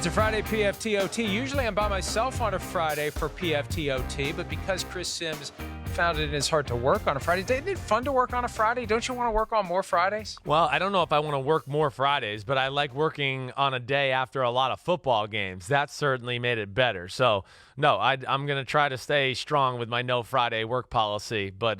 It's a Friday PFT OT. Usually I'm by myself on a Friday for PFT OT, but because Chris Simms found it in his heart to work on a Friday, isn't it fun to work on a Friday? Don't you want to work on more Fridays? Well, I don't know if I want to work more Fridays, but I like working on a day after a lot of football games. That certainly made it better. So, no, I'm going to try to stay strong with my no Friday work policy, but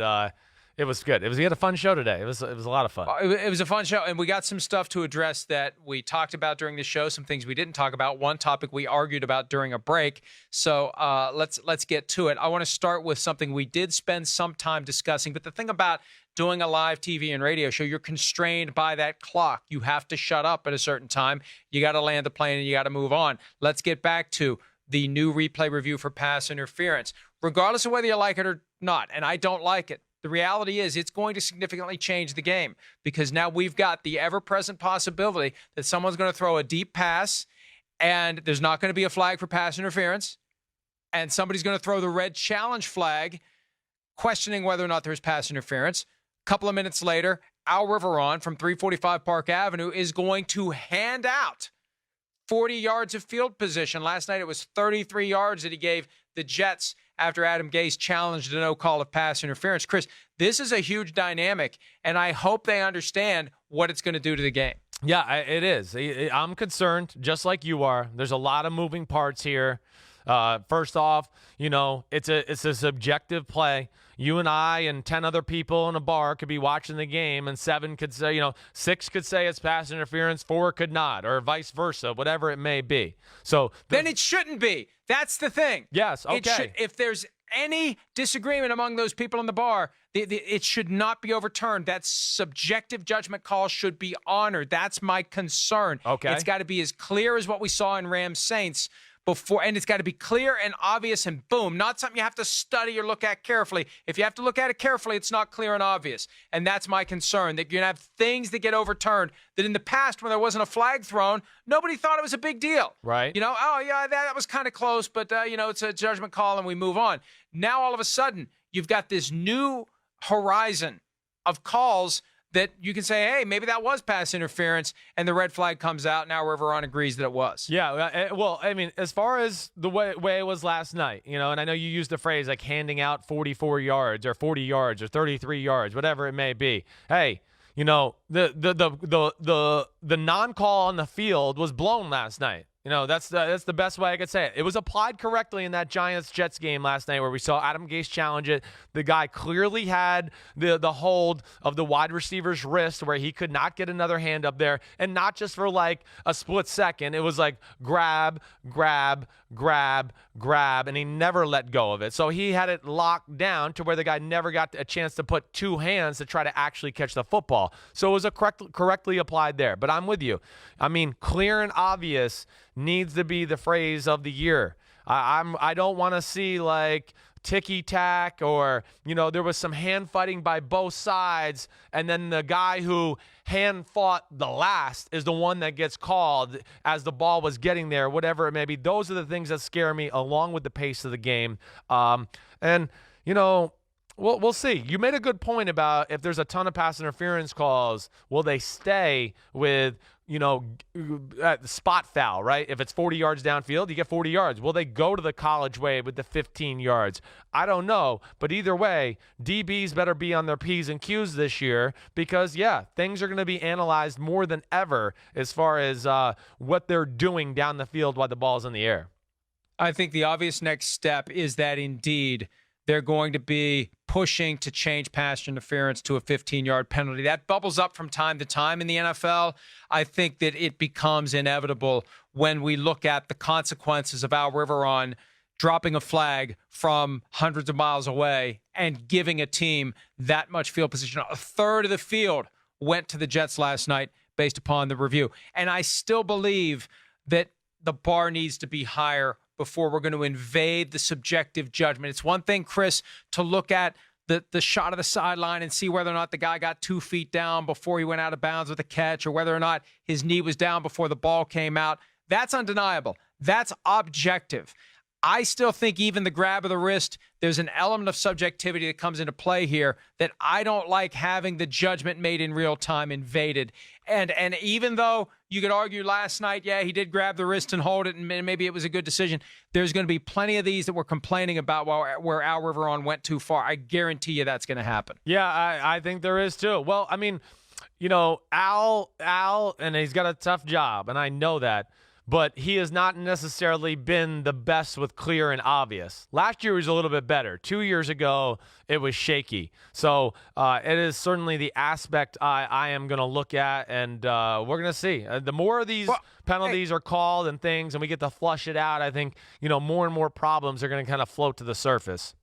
it was good. We had a fun show today. It was a lot of fun. It was a fun show, and we got some stuff to address that we talked about during the show, some things we didn't talk about, one topic we argued about during a break. So let's get to it. I want to start with something we did spend some time discussing, but the thing about doing a live TV and radio show, you're constrained by that clock. You have to shut up at a certain time. You got to land the plane and you got to move on. Let's get back to the new replay review for pass interference, regardless of whether you like it or not, and I don't like it. The reality is it's going to significantly change the game because now we've got the ever-present possibility that someone's going to throw a deep pass and there's not going to be a flag for pass interference, and somebody's going to throw the red challenge flag questioning whether or not there's pass interference. A couple of minutes later, Al Riveron from 345 Park Avenue is going to hand out 40 yards of field position. Last night it was 33 yards that he gave the Jets after Adam Gase challenged a no call of pass interference. Chris, this is a huge dynamic, and I hope they understand what it's going to do to the game. Yeah, it is. I'm concerned, just like you are. There's a lot of moving parts here. First off, it's a subjective play. You and I and 10 other people in a bar could be watching the game, and 7 could say, 6 could say it's pass interference, 4 could not, or vice versa, whatever it may be. So then it shouldn't be. That's the thing. Yes, okay. If there's any disagreement among those people in the bar, it should not be overturned. That subjective judgment call should be honored. That's my concern. Okay. It's got to be as clear as what we saw in Rams Saints before, and it's got to be clear and obvious and boom, not something you have to study or look at carefully. If you have to look at it carefully, it's not clear and obvious. And that's my concern, that you're going to have things that get overturned that in the past when there wasn't a flag thrown, nobody thought it was a big deal. Right. Oh, yeah, that was kind of close, but, it's a judgment call and we move on. Now, all of a sudden, you've got this new horizon of calls that you can say, hey, maybe that was pass interference, and the red flag comes out. Now Riveron agrees that it was. Yeah, well, I mean, as far as the way it was last night, and I know you used the phrase like handing out 44 yards or 40 yards or 33 yards, whatever it may be. Hey, the non-call on the field was blown last night. That's the best way I could say it. It was applied correctly in that Giants-Jets game last night where we saw Adam Gase challenge it. The guy clearly had the hold of the wide receiver's wrist where he could not get another hand up there, and not just for like a split second. It was like grab, grab, grab, grab, and he never let go of it. So he had it locked down to where the guy never got a chance to put two hands to try to actually catch the football. So it was correctly applied there. But I'm with you. I mean, clear and obvious needs to be the phrase of the year. I don't want to see like ticky-tack or, there was some hand fighting by both sides, and then the guy who hand fought the last is the one that gets called as the ball was getting there, whatever it may be. Those are the things that scare me along with the pace of the game. We'll see. You made a good point about if there's a ton of pass interference calls, will they stay with, spot foul, right? If it's 40 yards downfield, you get 40 yards. Will they go to the college way with the 15 yards? I don't know. But either way, DBs better be on their P's and Q's this year because, things are going to be analyzed more than ever as far as what they're doing down the field while the ball's in the air. I think the obvious next step is that indeed they're going to be pushing to change pass interference to a 15-yard penalty. That bubbles up from time to time in the NFL. I think that it becomes inevitable when we look at the consequences of Al Riveron dropping a flag from hundreds of miles away and giving a team that much field position. A third of the field went to the Jets last night based upon the review. And I still believe that the bar needs to be higher before we're going to invade the subjective judgment. It's one thing, Chris, to look at the shot of the sideline and see whether or not the guy got 2 feet down before he went out of bounds with a catch or whether or not his knee was down before the ball came out. That's undeniable. That's objective. I still think even the grab of the wrist, there's an element of subjectivity that comes into play here that I don't like having the judgment made in real time invaded. And even though you could argue last night, yeah, he did grab the wrist and hold it, and maybe it was a good decision, there's going to be plenty of these that we're complaining about where Al Riveron went too far. I guarantee you that's going to happen. Yeah, I think there is too. Well, I mean, Al, and he's got a tough job, and I know that. But he has not necessarily been the best with clear and obvious. Last year was a little bit better. 2 years ago, it was shaky. So it is certainly the aspect I am going to look at, and we're going to see. The more of these penalties are called and things, and we get to flush it out, I think more and more problems are going to kind of float to the surface.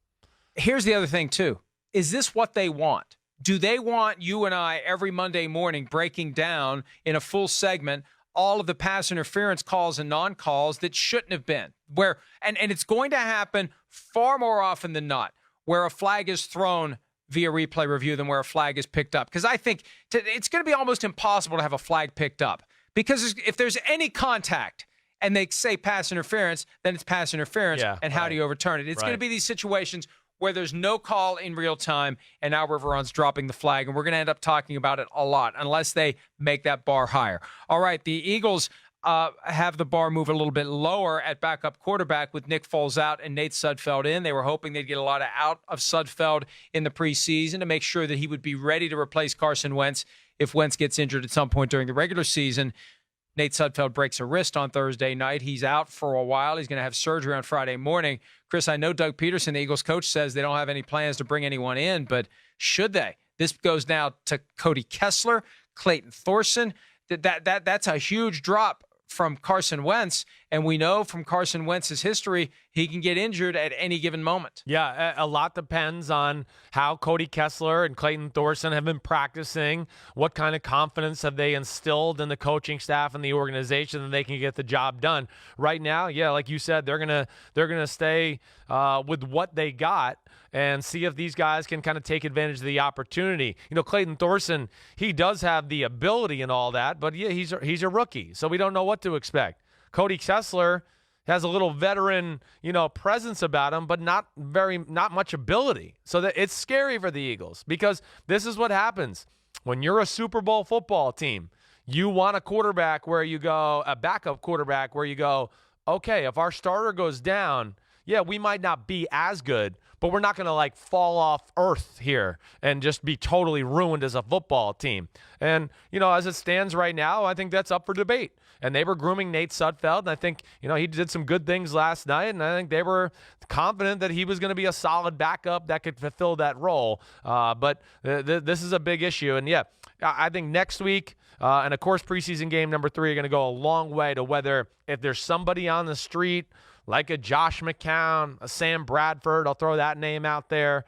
Here's the other thing, too. Is this what they want? Do they want you and I every Monday morning breaking down in a full segment all of the pass interference calls and non-calls that shouldn't have been? And it's going to happen far more often than not, where a flag is thrown via replay review than where a flag is picked up. Because I think it's going to be almost impossible to have a flag picked up. Because if there's any contact and they say pass interference, then it's pass interference. Yeah, and how do you overturn it? It's going to be these situations where there's no call in real time and Al Riveron's dropping the flag. And we're going to end up talking about it a lot unless they make that bar higher. All right, the Eagles have the bar move a little bit lower at backup quarterback with Nick Foles out and Nate Sudfeld in. They were hoping they'd get a lot out of Sudfeld in the preseason to make sure that he would be ready to replace Carson Wentz if Wentz gets injured at some point during the regular season. Nate Sudfeld breaks a wrist on Thursday night. He's out for a while. He's going to have surgery on Friday morning. Chris, I know Doug Peterson, the Eagles coach, says they don't have any plans to bring anyone in, but should they? This goes now to Cody Kessler, Clayton Thorson. That's a huge drop from Carson Wentz, and we know from Carson Wentz's history, he can get injured at any given moment. Yeah, a lot depends on how Cody Kessler and Clayton Thorson have been practicing, what kind of confidence have they instilled in the coaching staff and the organization that they can get the job done. Right now, yeah, like you said, they're gonna stay with what they got and see if these guys can kind of take advantage of the opportunity. Clayton Thorson, he does have the ability and all that, but yeah, he's a rookie, so we don't know what to expect. Cody Kessler has a little veteran, presence about him, but not much ability. So that it's scary for the Eagles because this is what happens when you're a Super Bowl football team. You want a quarterback where you go, a backup quarterback where you go, okay, if our starter goes down, yeah, we might not be as good, but we're not going to fall off earth here and just be totally ruined as a football team. And, as it stands right now, I think that's up for debate. And they were grooming Nate Sudfeld, and I think, he did some good things last night, and I think they were confident that he was going to be a solid backup that could fulfill that role. But this is a big issue. And, yeah, I think next week, and, of course, preseason game number 3 are going to go a long way to whether if there's somebody on the street like a Josh McCown, a Sam Bradford, I'll throw that name out there,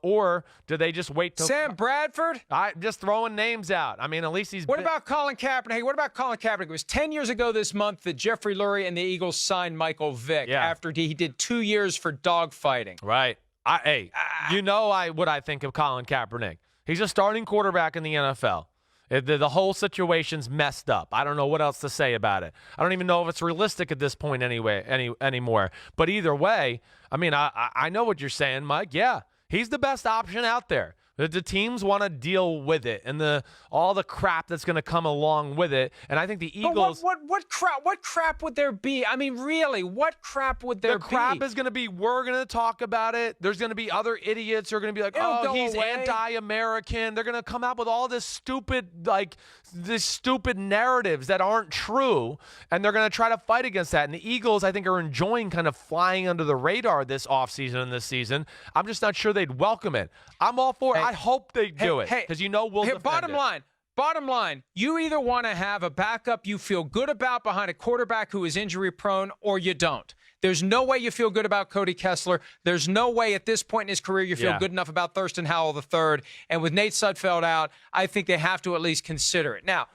or do they just wait till Sam Bradford? Just throwing names out. I mean, at least he's. What about Colin Kaepernick? Hey, what about Colin Kaepernick? It was 10 years ago this month that Jeffrey Lurie and the Eagles signed Michael Vick after he did 2 years for dogfighting. Right. What I think of Colin Kaepernick. He's a starting quarterback in the NFL. The whole situation's messed up. I don't know what else to say about it. I don't even know if it's realistic at this point anymore. But either way, I mean, I know what you're saying, Mike. Yeah, he's the best option out there. The teams want to deal with it and all the crap that's going to come along with it. And I think the Eagles. But what crap would there be? I mean, really, what crap would there be? The crap is going to be, we're going to talk about it. There's going to be other idiots who are going to be like, he's anti-American. They're going to come out with all this stupid narratives that aren't true. And they're going to try to fight against that. And the Eagles, I think, are enjoying kind of flying under the radar this offseason and this season. I'm just not sure they'd welcome it. I'm all for it. I hope they do it because we'll defend Bottom line, you either want to have a backup you feel good about behind a quarterback who is injury prone or you don't. There's no way you feel good about Cody Kessler. There's no way at this point in his career you feel good enough about Thurston Howell III. And with Nate Sudfeld out, I think they have to at least consider it. Now,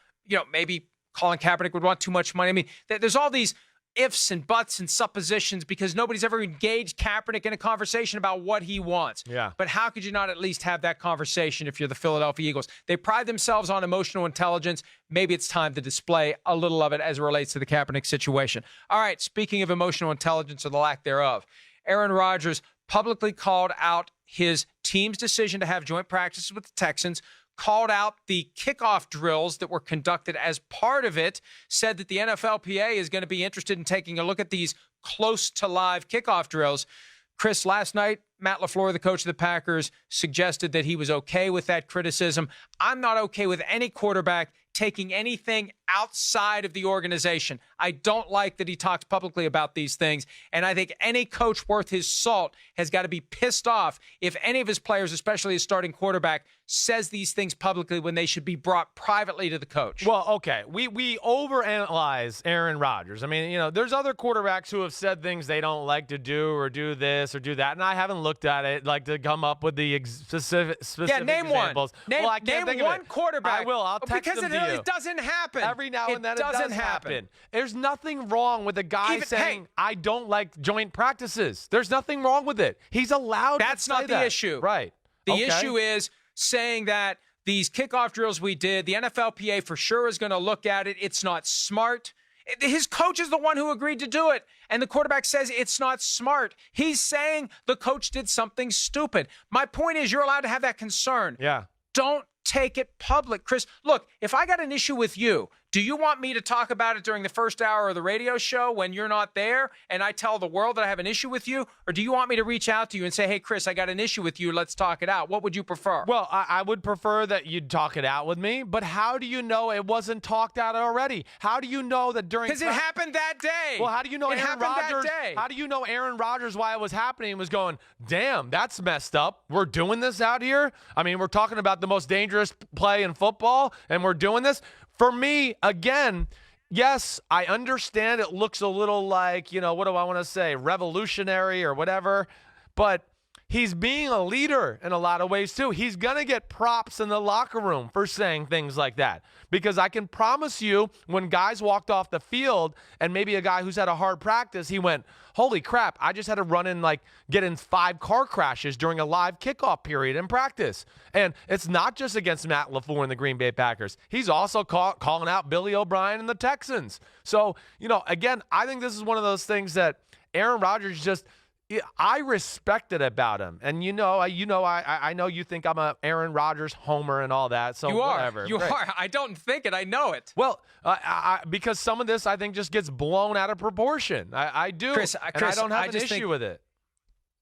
maybe Colin Kaepernick would want too much money. I mean, there's all these ifs and buts and suppositions because nobody's ever engaged Kaepernick in a conversation about what he wants. Yeah. But how could you not at least have that conversation if you're the Philadelphia Eagles? They pride themselves on emotional intelligence. Maybe it's time to display a little of it as it relates to the Kaepernick situation. All right, speaking of emotional intelligence or the lack thereof, Aaron Rodgers publicly called out his team's decision to have joint practices with the Texans, called out the kickoff drills that were conducted as part of it, said that the NFLPA is going to be interested in taking a look at these close to live kickoff drills. Chris, last night, Matt LaFleur, the coach of the Packers, suggested that he was okay with that criticism. I'm not okay with any quarterback taking anything outside of the organization. I don't like that he talks publicly about these things, and I think any coach worth his salt has got to be pissed off if any of his players, especially his starting quarterback, says these things publicly when they should be brought privately to the coach. Well, okay, we overanalyze Aaron Rodgers. I mean, there's other quarterbacks who have said things they don't like to do or do this or do that, and I haven't looked at it like to come up with the specific name examples. Name, well, I can't name think one of it. quarterback. I will. I'll text because them to you. It doesn't happen. Every now and then it doesn't does happen. There's nothing wrong with a guy saying, I don't like joint practices. There's nothing wrong with it. He's allowed That's to say not the that. issue. Right. The Okay. issue is saying that these kickoff drills we did, the NFLPA for sure is going to look at it. It's not smart. His coach is the one who agreed to do it, and the quarterback says it's not smart. He's saying the coach did something stupid. My point is you're allowed to have that concern. Yeah. Don't take it public. Chris, look, if I got an issue with you, do you want me to talk about it during the first hour of the radio show when you're not there and I tell the world that I have an issue with you? Or do you want me to reach out to you and say, hey, Chris, I got an issue with you. Let's talk it out. What would you prefer? Well, I would prefer that you'd talk it out with me, but how do you know it wasn't talked out already? How do you know that during... Because it happened that day. Well, how do you know Aaron Rodgers... that day. How do you know Aaron Rodgers, while it was happening, was going, damn, that's messed up. We're doing this out here? I mean, we're talking about the most dangerous play in football, and we're doing this? For me, again, yes, I understand it looks a little like, what do I want to say, revolutionary or whatever, but he's being a leader in a lot of ways too. He's going to get props in the locker room for saying things like that, because I can promise you when guys walked off the field and maybe a guy who's had a hard practice, he went, holy crap, I just had to run in, get in 5 car crashes during a live kickoff period in practice. And it's not just against Matt LaFleur and the Green Bay Packers. He's also calling out Billy O'Brien and the Texans. So, again, I think this is one of those things that Aaron Rodgers just... I respect it about him, and I know you think I'm a Aaron Rodgers homer and all that. So you are, whatever. you are. I don't think it. I know it. Well, because some of this I think just gets blown out of proportion. I do, Chris, and I don't have an issue with it.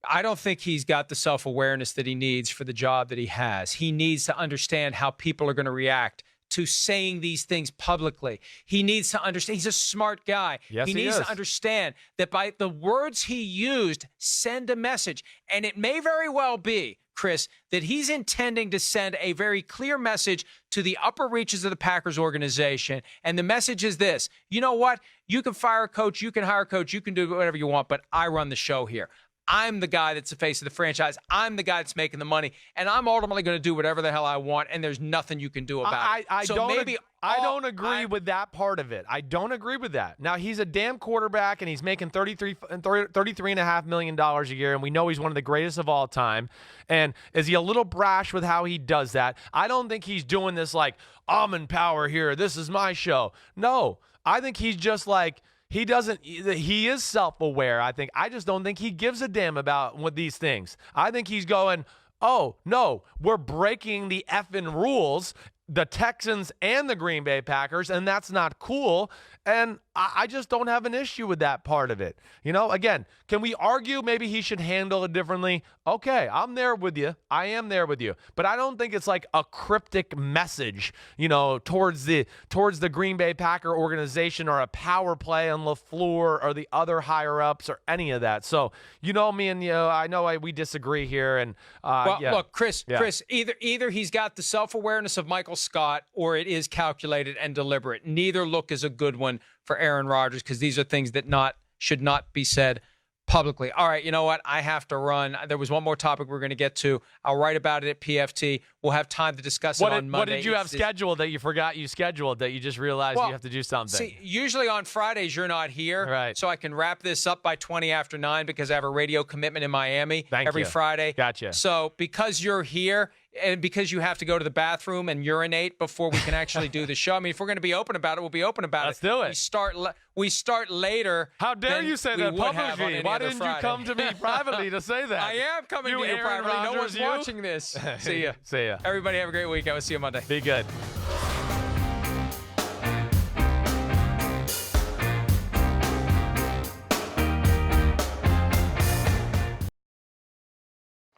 I don't think he's got the self-awareness that he needs for the job that he has. He needs to understand how people are going to react to saying these things publicly. He needs to understand. He's a smart guy. Yes, he needs to understand that by the words he used, send a message. And it may very well be, Chris, that he's intending to send a very clear message to the upper reaches of the Packers organization. And the message is this: you know what? You can fire a coach, you can hire a coach, you can do whatever you want, but I run the show here. I'm the guy that's the face of the franchise. I'm the guy that's making the money, and I'm ultimately going to do whatever the hell I want, and there's nothing you can do about it. I don't agree with that part of it. I don't agree with that. Now, he's a damn quarterback, and he's making $33.5 million a year, and we know he's one of the greatest of all time. And is he a little brash with how he does that? I don't think he's doing this like, I'm in power here, this is my show. No, I think he's just like, he is self-aware, I think. I just don't think he gives a damn about what these things. I think he's going, oh, no, we're breaking the effing rules, the Texans and the Green Bay Packers, and that's not cool. And I just don't have an issue with that part of it. Again, can we argue maybe he should handle it differently? Okay, I'm there with you. I am there with you. But I don't think it's like a cryptic message, towards the Green Bay Packer organization, or a power play on LaFleur or the other higher-ups or any of that. So, me and I know we disagree here. And look, Chris, either he's got the self-awareness of Michael Scott, or it is calculated and deliberate. Neither look is a good one for Aaron Rodgers, because these are things that should not be said publicly. All right, you know what? I have to run. There was one more topic we're going to get to. I'll write about it at PFT. We'll have time to discuss it on Monday. What did you have scheduled that you forgot you scheduled that you just realized you have to do something? See, usually on Fridays you're not here, right? So I can wrap this up by 20 after 9 because I have a radio commitment in Miami every Friday. Gotcha. So because you're here and because you have to go to the bathroom and urinate before we can actually do the show. I mean, if we're going to be open about it, we'll be open about Let's do it. We start later. How dare you say that publicly? Why didn't you come to me privately to say that? I am coming to you privately. Rodgers, no one's watching this. See ya. See ya. Everybody have a great week. I will see you Monday. Be good.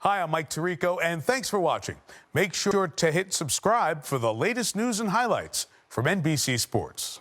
Hi, I'm Mike Tirico, and thanks for watching. Make sure to hit subscribe for the latest news and highlights from NBC Sports.